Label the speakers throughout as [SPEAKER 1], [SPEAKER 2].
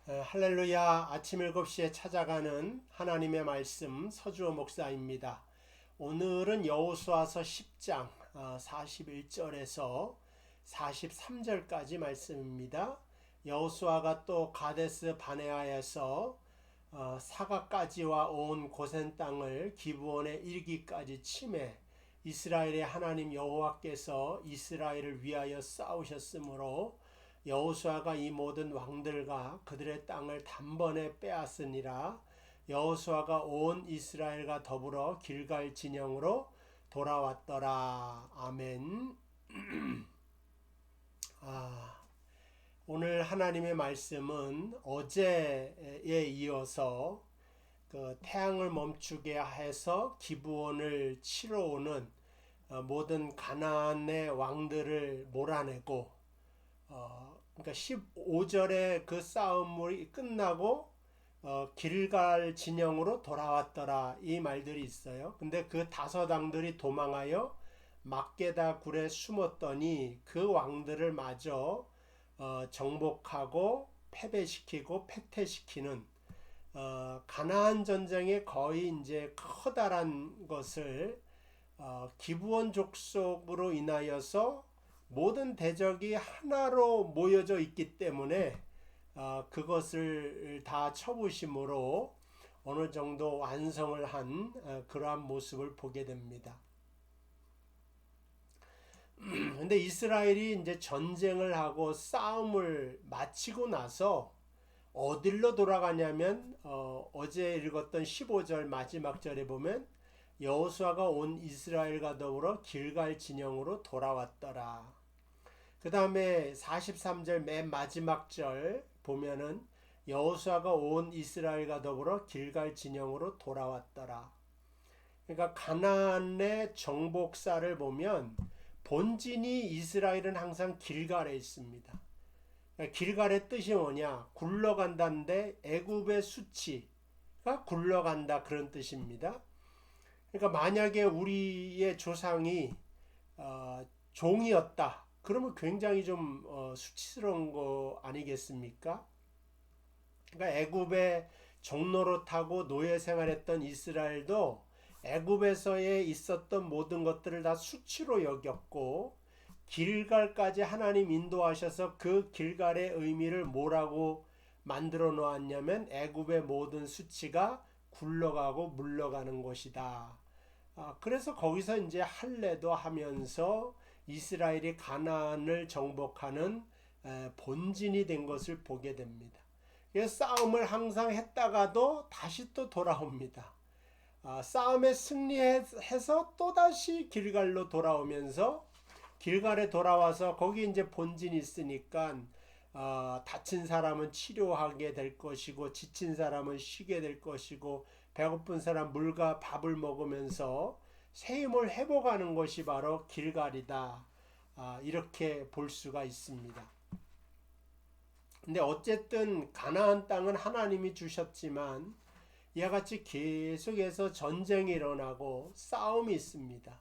[SPEAKER 1] 할렐루야. 아침 7시에 찾아가는 하나님의 말씀 서주호 목사입니다. 오늘은 여호수아서 10장 41절에서 43절까지 말씀입니다. 여호수아가 또 가데스 바네아에서 사각가지와 온 고센 땅을 기브온에 이르기까지 침해 이스라엘의 하나님 여호와께서 이스라엘을 위하여 싸우셨으므로 여호수아가 이 모든 왕들과 그들의 땅을 단번에 빼앗으니라. 여호수아가 온 이스라엘과 더불어 길갈 진영으로 돌아왔더라. 아멘. 오늘 하나님의 말씀은 어제에 이어서 그 태양을 멈추게 해서 기브온을 치러 오는 모든 가나안의 왕들을 몰아내고 그러니까 15절에 그 싸움이 끝나고 길갈 진영으로 돌아왔더라 이 말들이 있어요. 근데 그 다섯 왕들이 도망하여 막게다 굴에 숨었더니 그 왕들을 마저 정복하고 패배시키고 패퇴시키는 가나안 전쟁의 거의 이제 커다란 것을 기브온 족속으로 인하여서 모든 대적이 하나로 모여져 있기 때문에 그것을 다 쳐부심으로 어느 정도 완성을 한 그러한 모습을 보게 됩니다. 근데 이스라엘이 이제 전쟁을 하고 싸움을 마치고 나서 어디로 돌아가냐면 어제 읽었던 15절 마지막 절에 보면 여호수아가 온 이스라엘과 더불어 길갈 진영으로 돌아왔더라. 그 다음에 43절 맨 마지막 절 보면은 여호수아가 온 이스라엘과 더불어 길갈 진영으로 돌아왔더라. 그러니까 가나안의 정복사를 보면 본진이 이스라엘은 항상 길갈에 있습니다. 길갈의 뜻이 뭐냐? 굴러간다인데 애굽의 수치가 굴러간다 그런 뜻입니다. 그러니까 만약에 우리의 조상이 종이었다. 그러면 굉장히 좀 수치스러운 거 아니겠습니까? 그러니까 애굽의 종로로 타고 노예 생활했던 이스라엘도 애굽에서의 있었던 모든 것들을 다 수치로 여겼고 길갈까지 하나님 인도하셔서 그 길갈의 의미를 뭐라고 만들어 놓았냐면 애굽의 모든 수치가 굴러가고 물러가는 곳이다. 그래서 거기서 이제 할례도 하면서 이스라엘이 가나안을 정복하는 본진이 된 것을 보게 됩니다. 싸움을 항상 했다가도 다시 또 돌아옵니다. 싸움에 승리해서 또다시 길갈로 돌아오면서 길갈에 돌아와서 거기 이제 본진이 있으니까 다친 사람은 치료하게 될 것이고 지친 사람은 쉬게 될 것이고 배고픈 사람 물과 밥을 먹으면서 새 힘을 회복하는 것이 바로 길갈이다. 이렇게 볼 수가 있습니다. 근데 어쨌든 가나안 땅은 하나님이 주셨지만 이와 같이 계속해서 전쟁이 일어나고 싸움이 있습니다.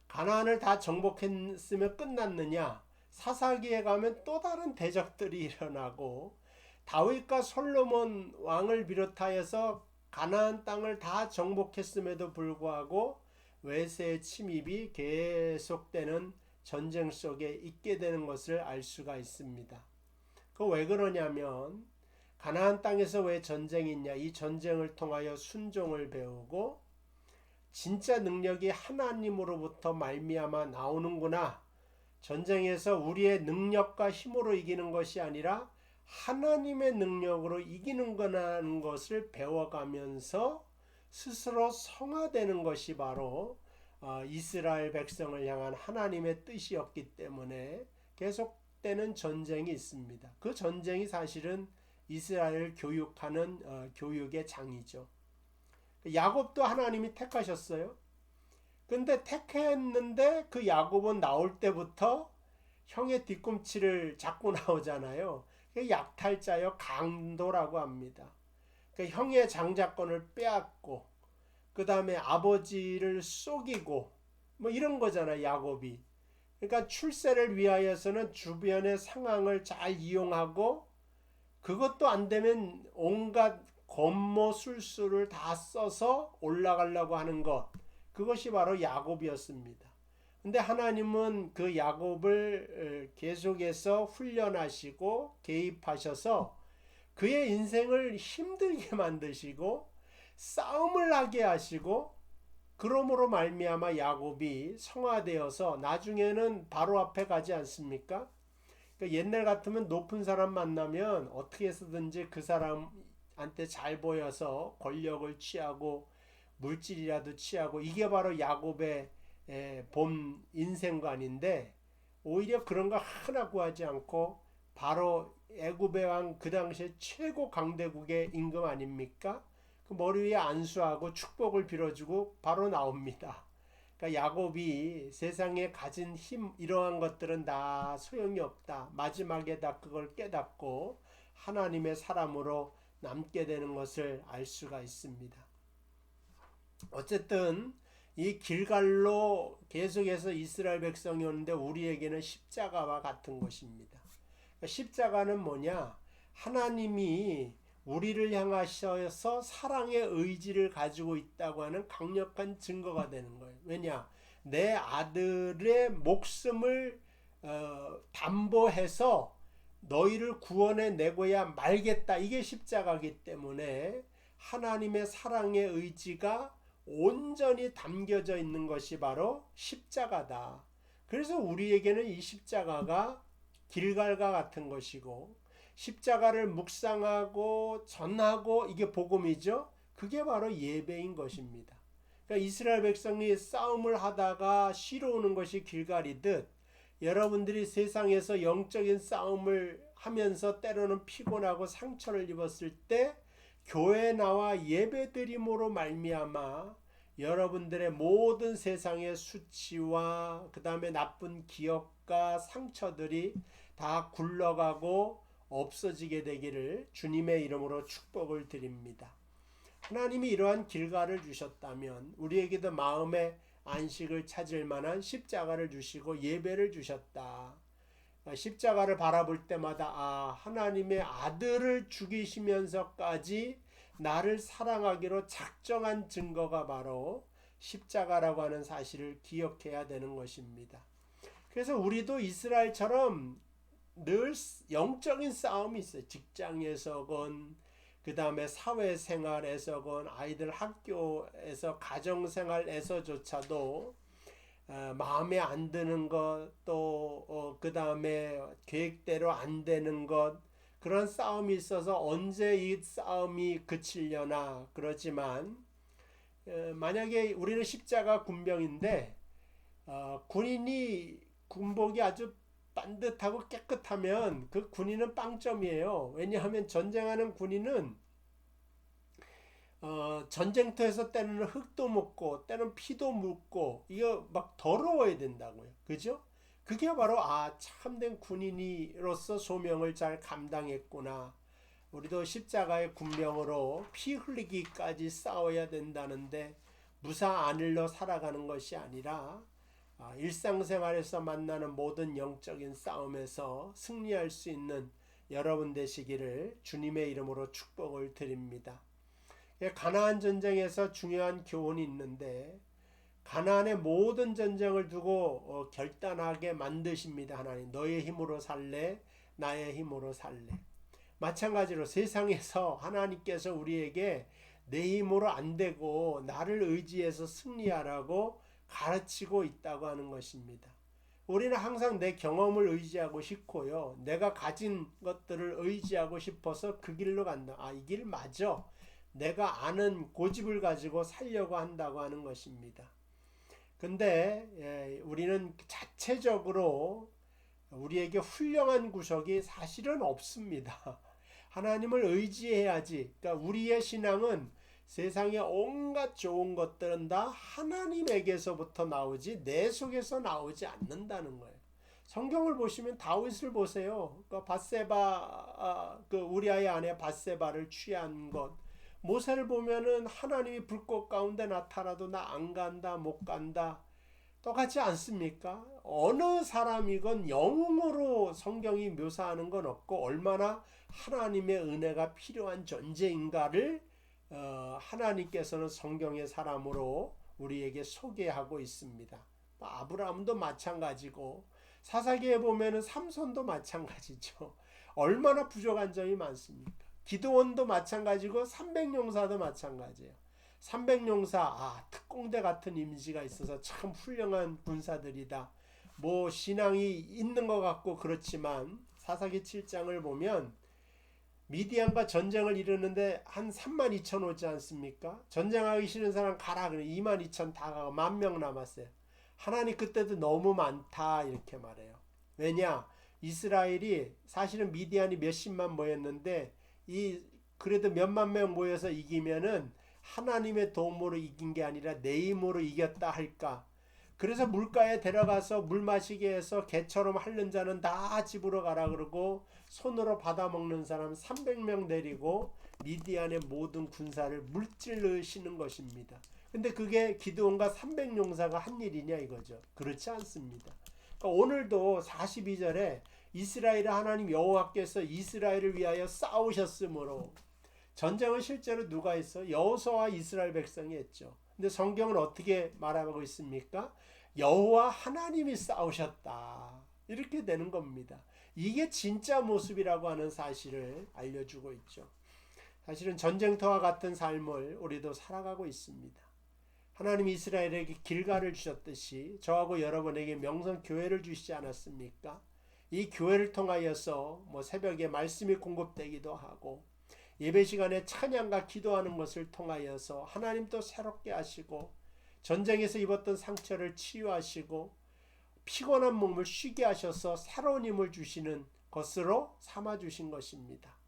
[SPEAKER 1] 가나안을 다 정복했으면 끝났느냐? 사사기에 가면 또 다른 대적들이 일어나고 다윗과 솔로몬 왕을 비롯하여서 가나안 땅을 다 정복했음에도 불구하고 외세의 침입이 계속되는 전쟁 속에 있게 되는 것을 알 수가 있습니다. 그 왜 그러냐면 가나안 땅에서 왜 전쟁이 있냐? 이 전쟁을 통하여 순종을 배우고 진짜 능력이 하나님으로부터 말미암아 나오는구나. 전쟁에서 우리의 능력과 힘으로 이기는 것이 아니라 하나님의 능력으로 이기는 거라는 것을 배워가면서 스스로 성화되는 것이 바로 이스라엘 백성을 향한 하나님의 뜻이었기 때문에 계속되는 전쟁이 있습니다. 그 전쟁이 사실은 이스라엘을 교육하는 교육의 장이죠. 야곱도 하나님이 택하셨어요. 근데 택했는데 그 야곱은 나올 때부터 형의 뒤꿈치를 잡고 나오잖아요. 약탈자여 강도라고 합니다. 형의 장자권을 빼앗고 그 다음에 아버지를 속이고 뭐 이런 거잖아요. 야곱이. 그러니까 출세를 위하여서는 주변의 상황을 잘 이용하고 그것도 안 되면 온갖 권모 술수를 다 써서 올라가려고 하는 것, 그것이 바로 야곱이었습니다. 근데 하나님은 그 야곱을 계속해서 훈련하시고 개입하셔서 그의 인생을 힘들게 만드시고 싸움을 하게 하시고, 그러므로 말미암아 야곱이 성화되어서 나중에는 바로 앞에 가지 않습니까? 그러니까 옛날 같으면 높은 사람 만나면 어떻게 해서든지 그 사람한테 잘 보여서 권력을 취하고 물질이라도 취하고, 이게 바로 야곱의 본 인생관인데, 오히려 그런 거 하나 구하지 않고 바로 애굽의 왕, 그 당시에 최고 강대국의 임금 아닙니까? 그 머리 위에 안수하고 축복을 빌어주고 바로 나옵니다. 그러니까 야곱이 세상에 가진 힘, 이러한 것들은 다 소용이 없다. 마지막에 다 그걸 깨닫고 하나님의 사람으로 남게 되는 것을 알 수가 있습니다. 어쨌든 이 길갈로 계속해서 이스라엘 백성이 오는데 우리에게는 십자가와 같은 것입니다. 십자가는 뭐냐? 하나님이 우리를 향하셔서 사랑의 의지를 가지고 있다고 하는 강력한 증거가 되는 거예요. 왜냐? 내 아들의 목숨을 담보해서 너희를 구원해 내고야 말겠다. 이게 십자가이기 때문에 하나님의 사랑의 의지가 온전히 담겨져 있는 것이 바로 십자가다. 그래서 우리에게는 이 십자가가 길갈과 같은 것이고, 십자가를 묵상하고 전하고, 이게 복음이죠. 그게 바로 예배인 것입니다. 그러니까 이스라엘 백성이 싸움을 하다가 쉬러 오는 것이 길갈이듯, 여러분들이 세상에서 영적인 싸움을 하면서 때로는 피곤하고 상처를 입었을 때 교회에 나와 예배드림으로 말미암아 여러분들의 모든 세상의 수치와 그 다음에 나쁜 기억과 상처들이 다 굴러가고 없어지게 되기를 주님의 이름으로 축복을 드립니다. 하나님이 이러한 길가를 주셨다면 우리에게도 마음의 안식을 찾을 만한 십자가를 주시고 예배를 주셨다. 십자가를 바라볼 때마다 하나님의 아들을 죽이시면서까지 나를 사랑하기로 작정한 증거가 바로 십자가라고 하는 사실을 기억해야 되는 것입니다. 그래서 우리도 이스라엘처럼 늘 영적인 싸움이 있어요. 직장에서건, 그 다음에 사회생활에서건, 아이들 학교에서, 가정생활에서조차도 마음에 안 드는 것, 또 그 다음에 계획대로 안 되는 것, 그런 싸움이 있어서 언제 이 싸움이 그치려나. 그렇지만 만약에 우리는 십자가 군병인데 군인이 군복이 아주 반듯하고 깨끗하면 그 군인은 빵점이에요. 왜냐하면 전쟁하는 군인은 전쟁터에서 때는 흙도 묻고 때는 피도 묻고 이거 막 더러워야 된다고요. 그죠? 그게 바로 참된 군인으로서 소명을 잘 감당했구나. 우리도 십자가의 군병으로 피 흘리기까지 싸워야 된다는데 무사 안일로 살아가는 것이 아니라 일상생활에서 만나는 모든 영적인 싸움에서 승리할 수 있는 여러분 되시기를 주님의 이름으로 축복을 드립니다. 가나안 전쟁에서 중요한 교훈이 있는데, 가나안의 모든 전쟁을 두고 결단하게 만드십니다. 하나님, 너의 힘으로 살래, 나의 힘으로 살래. 마찬가지로 세상에서 하나님께서 우리에게 내 힘으로 안 되고 나를 의지해서 승리하라고 가르치고 있다고 하는 것입니다. 우리는 항상 내 경험을 의지하고 싶고요, 내가 가진 것들을 의지하고 싶어서 그 길로 간다. 이 길 맞아. 내가 아는 고집을 가지고 살려고 한다고 하는 것입니다. 근데 우리는 자체적으로 우리에게 훌륭한 구석이 사실은 없습니다. 하나님을 의지해야지. 그러니까 우리의 신앙은 세상의 온갖 좋은 것들은 다 하나님에게서부터 나오지 내 속에서 나오지 않는다는 거예요. 성경을 보시면 다윗을 보세요. 그러니까 바세바, 그 우리아의 아내 바세바를 취한 것. 모세를 보면은 하나님이 불꽃 가운데 나타나도 나 안 간다, 못 간다. 또 똑같지 않습니까? 어느 사람이건 영웅으로 성경이 묘사하는 건 없고 얼마나 하나님의 은혜가 필요한 존재인가를 하나님께서는 성경의 사람으로 우리에게 소개하고 있습니다. 아브라함도 마찬가지고 사사기에 보면은 삼손도 마찬가지죠. 얼마나 부족한 점이 많습니까? 기드온도 마찬가지고 300용사도 마찬가지예요. 300용사 특공대 같은 이미지가 있어서 참 훌륭한 군사들이다. 뭐 신앙이 있는 것 같고 그렇지만 사사기 7장을 보면 미디안과 전쟁을 이루는데 한 32,000 오지 않습니까? 전쟁하기 싫은 사람 가라 그래 22,000 다 가고 10,000명 남았어요. 하나님 그때도 너무 많다 이렇게 말해요. 왜냐? 이스라엘이 사실은 미디안이 몇십만 모였는데 그래도 몇만 명 모여서 이기면은 하나님의 도움으로 이긴 게 아니라 내 힘으로 이겼다 할까? 그래서 물가에 데려가서 물 마시게 해서 개처럼 핥는 자는 다 집으로 가라 그러고 손으로 받아먹는 사람 300명 내리고 미디안의 모든 군사를 물질르시는 것입니다. 근데 그게 기드온과 300용사가 한 일이냐 이거죠. 그렇지 않습니다. 그러니까 오늘도 42절에 이스라엘의 하나님 여호와께서 이스라엘을 위하여 싸우셨으므로 전쟁은 실제로 누가 했어? 여호수아와 이스라엘 백성이 했죠. 근데 성경은 어떻게 말하고 있습니까? 여호와 하나님이 싸우셨다. 이렇게 되는 겁니다. 이게 진짜 모습이라고 하는 사실을 알려주고 있죠. 사실은 전쟁터와 같은 삶을 우리도 살아가고 있습니다. 하나님이 이스라엘에게 길가를 주셨듯이 저하고 여러분에게 명성교회를 주시지 않았습니까? 이 교회를 통하여서 새벽에 말씀이 공급되기도 하고 예배 시간에 찬양과 기도하는 것을 통하여서 하나님 또 새롭게 하시고 전쟁에서 입었던 상처를 치유하시고 피곤한 몸을 쉬게 하셔서 새로운 힘을 주시는 것으로 삼아주신 것입니다.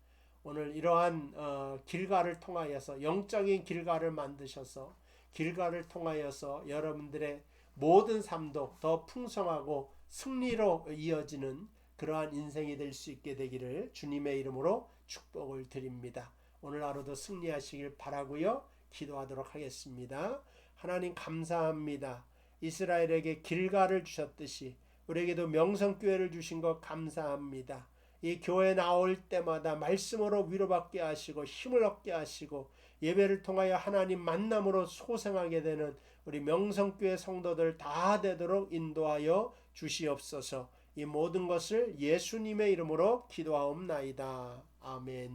[SPEAKER 1] 오늘 이러한 길가를 통하여서 영적인 길가를 만드셔서 길가를 통하여서 여러분들의 모든 삶도 더 풍성하고 승리로 이어지는 그러한 인생이 될 수 있게 되기를 주님의 이름으로 축복을 드립니다. 오늘 하루도 승리하시길 바라고요. 기도하도록 하겠습니다. 하나님 감사합니다. 이스라엘에게 길가를 주셨듯이 우리에게도 명성교회를 주신 것 감사합니다. 이 교회 나올 때마다 말씀으로 위로받게 하시고 힘을 얻게 하시고 예배를 통하여 하나님 만남으로 소생하게 되는 우리 명성교회 성도들 다 되도록 인도하여 주시옵소서. 이 모든 것을 예수님의 이름으로 기도하옵나이다. 아멘.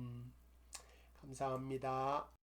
[SPEAKER 1] 감사합니다.